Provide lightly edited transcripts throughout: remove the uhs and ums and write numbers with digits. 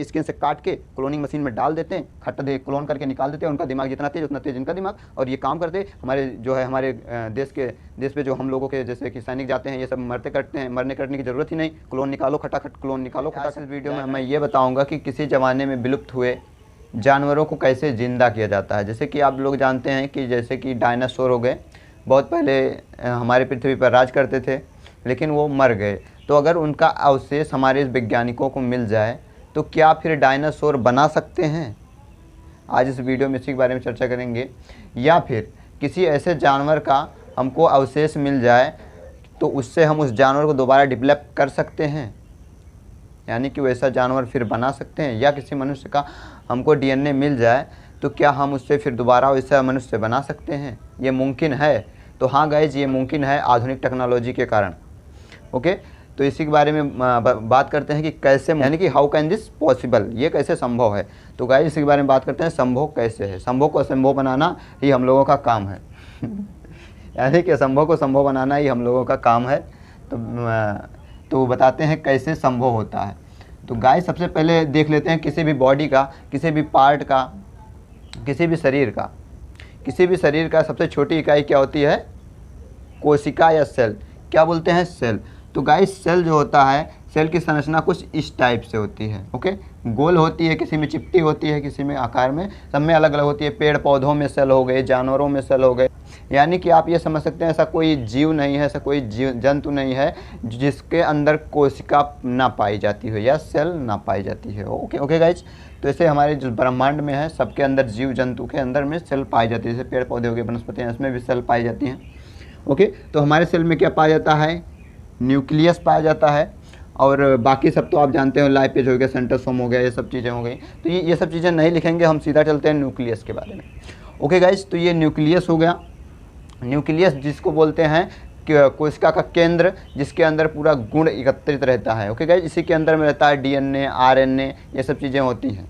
कि स्किन से काट के क्लोनिंग मशीन में डाल देते हैं, खट्टा दे क्लोन करके निकाल देते हैं। उनका दिमाग जितना तेज उतना तेज इनका दिमाग, और ये काम करते हमारे जो है हमारे देश पे जो हम लोगों के जैसे कि सैनिक जाते हैं ये सब मरने कटने की ज़रूरत ही नहीं, क्लोन निकालो खटाखट, क्लोन निकालो खटाखट। इस वीडियो में मैं ये बताऊँगा कि किसी ज़माने में विलुप्त हुए जानवरों को कैसे ज़िंदा किया जाता है। जैसे कि आप लोग जानते हैं कि जैसे कि डायनासोर हो गए, बहुत पहले हमारे पृथ्वी पर राज करते थे, लेकिन वो मर गए। तो अगर उनका अवशेष हमारे वैज्ञानिकों को मिल जाए तो क्या फिर डायनासोर बना सकते हैं? आज इस वीडियो में इसी के बारे में चर्चा करेंगे। या फिर किसी ऐसे जानवर का हमको अवशेष मिल जाए तो उससे हम उस जानवर को दोबारा डेवलप कर सकते हैं, यानी कि वैसा जानवर फिर बना सकते हैं। या किसी मनुष्य का हमको डीएनए मिल जाए तो क्या हम उससे फिर दोबारा वैसा मनुष्य बना सकते हैं? ये मुमकिन है? तो हाँ गाइज, ये मुमकिन है आधुनिक टेक्नोलॉजी के कारण। ओके, तो इसी के बारे में बात करते हैं कि कैसे, यानी कि हाउ कैन दिस पॉसिबल, ये कैसे संभव है। तो गाइज इसी के बारे में बात करते हैं, संभव कैसे है। संभव को असंभव बनाना ही हम लोगों का काम है यानी कि असंभव को संभव बनाना ही हम लोगों का काम है। तो बताते हैं कैसे संभव होता है। तो गाइस सबसे पहले देख लेते हैं किसी भी बॉडी का, किसी भी पार्ट का, किसी भी शरीर का सबसे छोटी इकाई क्या होती है? कोशिका या सेल। क्या बोलते हैं? सेल। तो गाइस सेल जो होता है, सेल की संरचना कुछ इस टाइप से होती है। ओके, गोल होती है, किसी में चिपटी होती है, किसी में आकार में, सब में अलग अलग होती है। पेड़ पौधों में सेल हो गए, जानवरों में सेल हो गए। यानी कि आप ये समझ सकते हैं ऐसा कोई जीव नहीं है, ऐसा कोई जंतु नहीं है जिसके अंदर कोशिका ना पाई जाती हो या सेल ना पाई जाती है। ओके गाइज, तो ऐसे हमारे जो ब्रह्मांड में है सबके अंदर, जीव जंतु के अंदर में सेल पाई जाती है। जैसे पेड़ पौधे हो गए, वनस्पति हैं, इसमें भी सेल पाई जाती हैं। ओके, तो हमारे सेल में क्या पाया जाता है? न्यूक्लियस पाया जाता है। और बाकी सब तो आप जानते हो, लाइपेज हो गया, सेंट्रोसोम हो गया, ये सब चीज़ें हो गई। तो ये सब चीज़ें नहीं लिखेंगे, हम सीधा चलते हैं न्यूक्लियस के बारे में। ओके गाइज, तो ये न्यूक्लियस हो गया। न्यूक्लियस जिसको बोलते हैं कोशिका का केंद्र, जिसके अंदर पूरा गुण एकत्रित रहता है। ओके गाइज, इसी के अंदर में रहता है डीएनए, आरएनए, ये सब चीज़ें होती हैं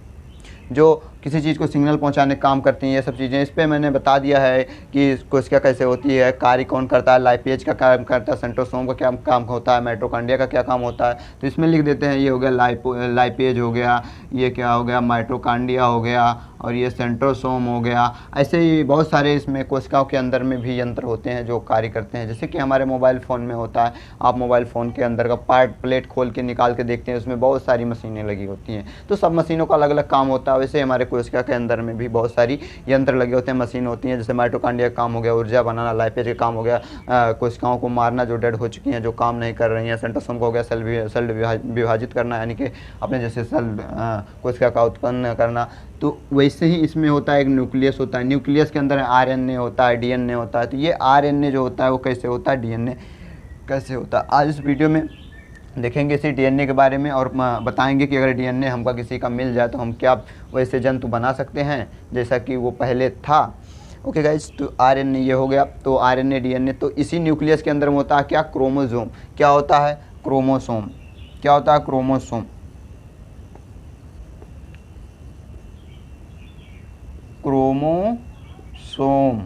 जो किसी चीज़ को सिग्नल पहुंचाने का काम करती हैं। ये सब चीज़ें इस पे मैंने बता दिया है कि कोशिका कैसे होती है, कार्य कौन करता है, लाइपेज का काम करता है, सेंट्रोसोम का क्या काम होता है, माइटोकॉन्ड्रिया का क्या काम होता है। तो इसमें लिख देते हैं, ये हो गया लाइपेज हो गया, ये क्या हो गया, माइटोकॉन्ड्रिया हो गया, और ये सेंट्रोसोम हो गया। ऐसे ही बहुत सारे इसमें कोशिकाओं के अंदर में भी यंत्र होते हैं जो कार्य करते हैं। जैसे कि हमारे मोबाइल फ़ोन में होता है, आप मोबाइल फ़ोन के अंदर का प्लेट खोल के निकाल के देखते हैं, उसमें बहुत सारी मशीनें लगी होती हैं। तो सब मशीनों का अलग अलग काम होता है। वैसे हमारे कोशिका के अंदर में भी बहुत सारी यंत्र लगे होते हैं, मशीन होती हैं। जैसे माइटोकॉन्ड्रिया का काम हो गया ऊर्जा बनाना, लाइपेज का काम हो गया कोशिकाओं को मारना जो डेड हो चुकी हैं, जो काम नहीं कर रही हैं, सेंट्रोसोम को हो गया सेल विभाजित करना, यानी कि अपने जैसे सेल कोशिका का उत्पन्न करना। तो वैसे ही इसमें होता है, एक न्यूक्लियस होता है। न्यूक्लियस के अंदर आरएनए होता है, डीएनए होता है। तो ये आरएनए जो होता है वो कैसे होता है, डीएनए कैसे होता है, आज इस वीडियो में देखेंगे इसी डीएनए के बारे में। और बताएंगे कि अगर डीएनए हमका किसी का मिल जाए तो हम क्या वैसे जंतु बना सकते हैं जैसा कि वो पहले था। ओके गाइज, तो आरएनए ये हो गया। तो आरएनए, डीएनए, तो इसी न्यूक्लियस के अंदर में होता है क्या? क्रोमोसोम। क्या होता है? क्रोमोसोम। क्या होता है? क्रोमोसोम। क्रोमोसोम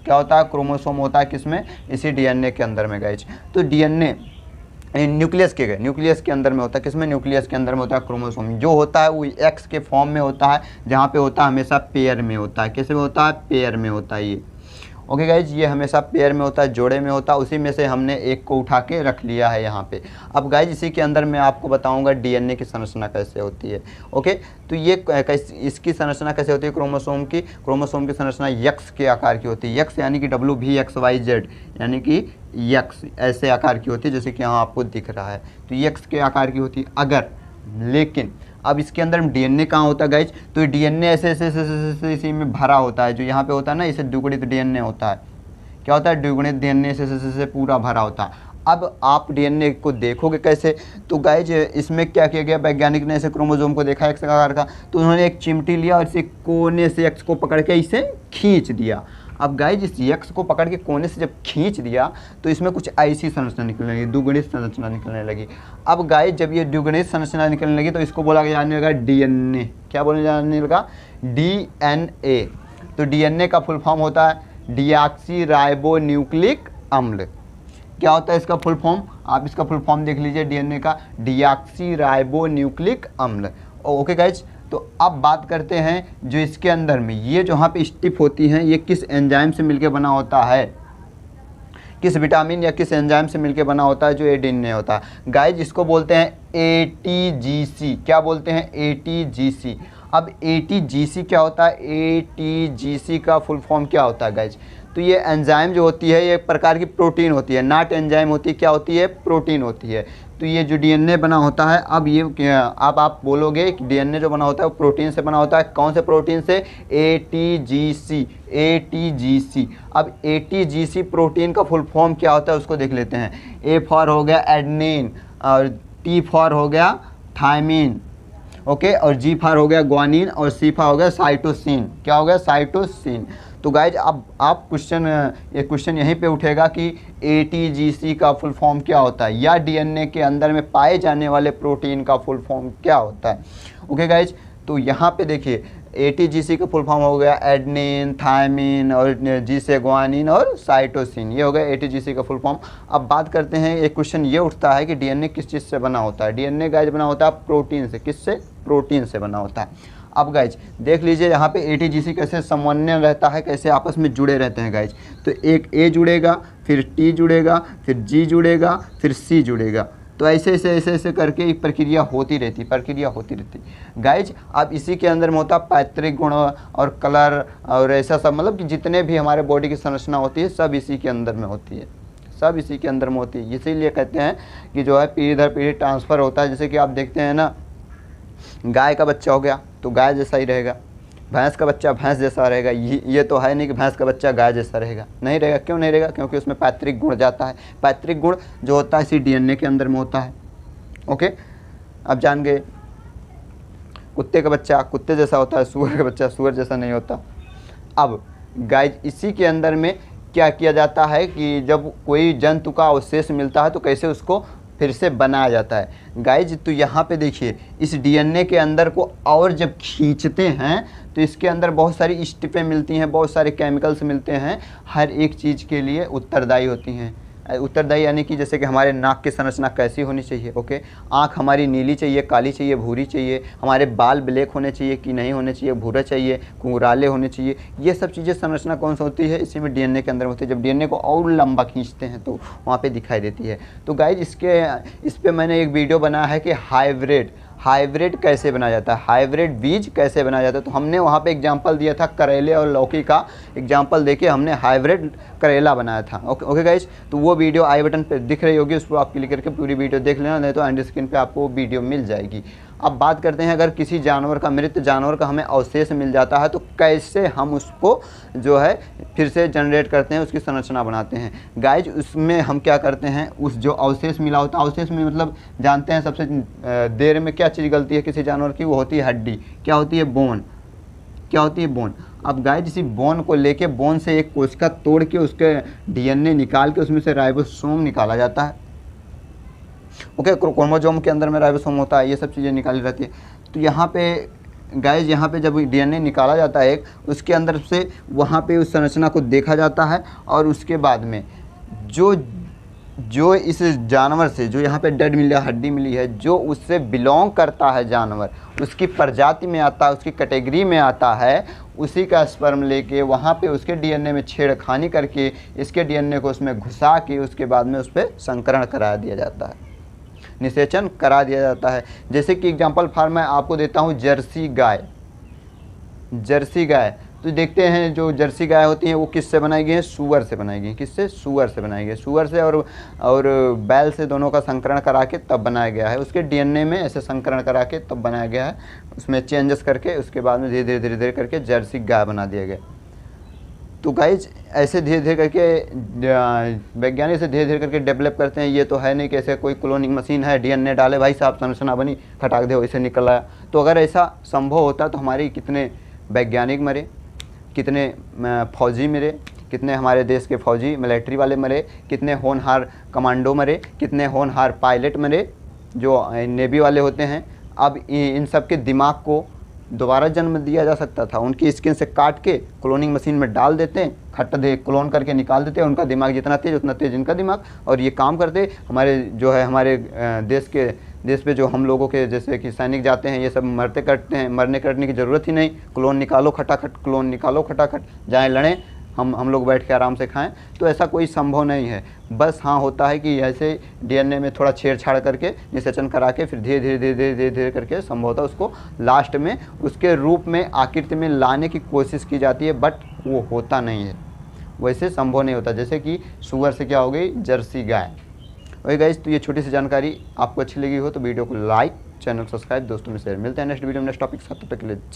क्या होता है? क्रोमोसोम होता है किसमें? इसी डीएनए के अंदर में गाइज। तो डीएनए न्यूक्लियस के अंदर में होता है, किसमें? न्यूक्लियस के अंदर में होता है क्रोमोसोम। जो होता है वो एक्स के फॉर्म में होता है, जहाँ पे होता है हमेशा पेयर में होता है। कैसे में होता है? पेयर में होता है ये। ओके गाइज, ये हमेशा पेयर में होता है, जोड़े में होता है। उसी में से हमने एक को उठा के रख लिया है यहाँ पे। अब गाइज इसी के अंदर मैं आपको बताऊंगा डीएनए की संरचना कैसे होती है। ओके, तो ये इसकी संरचना कैसे होती है? क्रोमोसोम की संरचना यक्स के आकार की होती है। यक्स यानी कि WVXYZ, यानी कि यक्स ऐसे आकार की होती है, जैसे कि यहाँ आपको दिख रहा है। तो यक्स के आकार की होती है। अगर लेकिन अब इसके अंदर डीएनए कहाँ होता है गाइज? तो डीएनए ऐसे इसी में भरा होता है। जो यहाँ पे होता है ना, इसे द्विगुणित डीएनए होता है। क्या होता है? द्विगुणित डीएनए से पूरा भरा होता है। अब आप डीएनए को देखोगे कैसे? तो गाइज इसमें क्या किया गया, वैज्ञानिक ने ऐसे क्रोमोसोम को देखा एक्स आकार का, तो उन्होंने एक चिमटी लिया और इसे कोने से एक्स को पकड़ के इसे खींच दिया। अब गाइज इस एक्स को पकड़ के कोने से जब खींच दिया तो इसमें कुछ ऐसी संरचना निकलने लगी, द्विगुणित संरचना निकलने लगी। अब गाइज जब ये द्विगुणित संरचना निकलने लगी तो इसको बोला जाने लगा डीएनए। क्या बोलने जाने लगा? डीएनए। तो डीएनए का फुल फॉर्म होता है डीऑक्सी राइबो न्यूक्लिक अम्ल। क्या होता है इसका फुल फॉर्म, आप इसका फुल फॉर्म देख लीजिए डीएनए का, डीऑक्सी राइबो न्यूक्लिक अम्ल। ओके गाइज, तो अब बात करते हैं जो इसके अंदर में ये जो यहाँ पे स्टिप होती हैं ये किस एंजाइम से मिलके बना होता है, किस विटामिन या किस एंजाइम से मिलके बना होता है जो ये डीएनए होता है। गाइज इसको बोलते हैं एटीजीसी। क्या बोलते हैं, एटीजीसी। अब एटीजीसी क्या होता है, एटीजीसी का फुल फॉर्म क्या होता है गाइज, तो ये एंजाइम जो होती है ये एक प्रकार की प्रोटीन होती है, नॉट एंजाइम होती है, क्या होती है, प्रोटीन होती है। तो ये जो डीएनए बना होता है, अब आप बोलोगे कि डीएनए जो बना होता है वो प्रोटीन से बना होता है, कौन से प्रोटीन से, एटीजीसी, एटीजीसी। अब एटीजीसी प्रोटीन का फुल फॉर्म क्या होता है उसको देख लेते हैं। ए फॉर हो गया एडेनिन, और टी फॉर हो गया थायमिन, ओके, और जी फॉर हो गया ग्वानिन, और सी फॉर हो गया साइटोसिन। क्या हो गया, साइटोसिन। तो गाइज अब आप क्वेश्चन यहीं पे उठेगा कि एटीजीसी का फुल फॉर्म क्या होता है, या डीएनए के अंदर में पाए जाने वाले प्रोटीन का फुल फॉर्म क्या होता है। ओके गाइज, तो यहाँ पे देखिए एटीजीसी का फुल फॉर्म हो गया एडेनिन, थायमिन, और जी से ग्वानिन और साइटोसिन, ये हो गया एटीजीसी का फुल फॉर्म। अब बात करते हैं, एक क्वेश्चन ये उठता है कि डीएनए किस चीज़ से बना होता है। डीएनए गाइज बना होता है प्रोटीन से, किससे, प्रोटीन से बना होता है। अब गाइज देख लीजिए यहाँ पे एटीजीसी कैसे समन्वय रहता है, कैसे आपस में जुड़े रहते हैं गाइज। तो एक ए जुड़ेगा, फिर टी जुड़ेगा, फिर जी जुड़ेगा, फिर सी जुड़ेगा। तो ऐसे करके एक प्रक्रिया होती रहती गाइज। अब इसी के अंदर में होता पैतृक गुण और कलर और ऐसा सब, मतलब कि जितने भी हमारे बॉडी की संरचना होती है सब इसी के अंदर में होती है, सब इसी के अंदर में होती है। इसीलिए कहते हैं कि जो है पीढ़ी दर पीढ़ी ट्रांसफ़र होता है। जैसे कि आप देखते हैं ना, गाय का बच्चा हो गया तो गाय जैसा ही रहेगा, भैंस का बच्चा भैंस जैसा रहेगा। ये तो है नहीं कि भैंस का बच्चा गाय जैसा रहेगा, नहीं रहेगा। क्यों नहीं रहेगा, क्योंकि उसमें पैतृक गुण जाता है। पैतृक गुण जो होता है इसी डीएनए के अंदर में होता है। ओके, अब जान गए, कुत्ते का बच्चा कुत्ते जैसा होता है, सूअर का बच्चा सूअर जैसा नहीं होता। अब गाइज इसी के अंदर में क्या किया जाता है कि जब कोई जंतु का अवशेष मिलता है तो कैसे उसको फिर से बनाया जाता है गाइज। तो यहाँ पे देखिए इस डीएनए के अंदर को और जब खींचते हैं तो इसके अंदर बहुत सारी स्टिपें मिलती हैं, बहुत सारे केमिकल्स मिलते हैं, हर एक चीज़ के लिए उत्तरदायी होती हैं। उत्तरदायी यानी कि जैसे कि हमारे नाक की संरचना कैसी होनी चाहिए, ओके, आँख हमारी नीली चाहिए, काली चाहिए, भूरी चाहिए, हमारे बाल ब्लैक होने चाहिए कि नहीं होने चाहिए, भूरा चाहिए, कुंगराले होने चाहिए, ये सब चीज़ें संरचना कौन सी होती है, इसी में डीएनए के अंदर होती है। जब डीएनए को और लंबा खींचते हैं तो वहाँ पे दिखाई देती है। तो गाइज इस पर मैंने एक वीडियो बनाया है कि हाइब्रिड कैसे बनाया जाता है, हाइब्रिड बीज कैसे बनाया जाता है। तो हमने वहाँ पे एग्जांपल दिया था करेले और लौकी का एग्जांपल देके हमने हाइब्रिड करेला बनाया था। ओके गाइज, तो वो वीडियो आई बटन पे दिख रही होगी, उस पर आप क्लिक करके पूरी वीडियो देख लेना, नहीं तो एंड स्क्रीन पे आपको वीडियो मिल जाएगी। अब बात करते हैं, अगर किसी जानवर का, मृत जानवर का हमें अवशेष मिल जाता है तो कैसे हम उसको जो है फिर से जनरेट करते हैं, उसकी संरचना बनाते हैं। गाइज उसमें हम क्या करते हैं, उस जो अवशेष मिला होता है, अवशेष में मतलब जानते हैं सबसे देर में क्या चीज़ गलती है किसी जानवर की, वो होती है हड्डी। क्या होती है, बोन। क्या होती है, बोन। अब गाइज इसी बोन को लेके, बोन से एक कोशिका तोड़ के उसके डीएनए निकाल के उसमें से राइबोसोम निकाला जाता है। ओके, क्रोमोसोम के अंदर में राइबोसोम होता है, ये सब चीज़ें निकाली रहती है। तो यहाँ पे गाइज यहाँ पे जब डीएनए निकाला जाता है एक, उसके अंदर से वहाँ पे उस संरचना को देखा जाता है, और उसके बाद में जो इस जानवर से, जो यहाँ पे डेड मिली है, हड्डी मिली है, जो उससे बिलोंग करता है जानवर, उसकी प्रजाति में आता है, उसकी कैटेगरी में आता है, उसी का स्पर्म लेके वहाँ पे उसके डीएनए में छेड़खानी करके इसके डीएनए को उसमें घुसा के उसके बाद में उस पर संकरण करा दिया जाता है, निषेचन करा दिया जाता है। जैसे कि एग्जांपल फॉर मैं आपको देता हूँ जर्सी गाय। जर्सी गाय तो देखते हैं जो जर्सी गाय होती हैं वो किससे बनाई गई हैं, सुअर से बनाई गई। किससे, सुअर से बनाई गई। सुअर से और बैल से दोनों का संकरण करा के तब बनाया गया है। उसके डीएनए में ऐसे संकरण करा के तब बनाया गया है, उसमें चेंजेस करके उसके बाद में धीरे धीरे करके जर्सी गाय बना दिया गया। तो गाइज ऐसे धीरे धीरे करके वैज्ञानिक से धीरे धीरे करके डेवलप करते हैं। ये तो है नहीं कि ऐसे कोई क्लोनिंग मशीन है, डीएनए डाले भाई साहब संरचना बनी, खटाक दे वैसे निकल आया। तो अगर ऐसा संभव होता तो हमारी कितने वैज्ञानिक मरे, कितने फौजी मरे, कितने हमारे देश के फौजी मिलिट्री वाले मरे, कितने होनहार कमांडो मरे, कितने होनहार पायलट मरे जो नेवी वाले होते हैं। अब इन सब के दिमाग को दोबारा जन्म दिया जा सकता था। उनकी स्किन से काट के क्लोनिंग मशीन में डाल देते हैं, खट्टा दे क्लोन करके निकाल देते हैं। उनका दिमाग जितना तेज उतना तेज इनका दिमाग, और ये काम करते हमारे जो है हमारे देश पे जो हम लोगों के जैसे कि सैनिक जाते हैं ये सब मरते कटते हैं। मरने कटने की ज़रूरत ही नहीं, क्लोन निकालो खटाखट, क्लोन निकालो खटाखट, जाएँ लड़ें, हम लोग बैठ के आराम से खाएं। तो ऐसा कोई संभव नहीं है। बस हाँ होता है कि ऐसे डीएनए में थोड़ा छेड़छाड़ करके निषेचन करा के फिर धीरे धीरे धीरे धीरे धीरे धीरे करके संभवतः उसको लास्ट में उसके रूप में आकृति में लाने की कोशिश की जाती है, बट वो होता नहीं है, वैसे संभव नहीं होता। जैसे कि शुगर से क्या हो गई, जर्सी गाय। वही गाइस, तो ये छोटी सी जानकारी आपको अच्छी लगी हो तो वीडियो को लाइक, चैनल सब्सक्राइब, दोस्तों में शेयर। मिलते हैं नेक्स्ट वीडियो में नेक्स्ट टॉपिक के साथ, तब तक के लिए जय।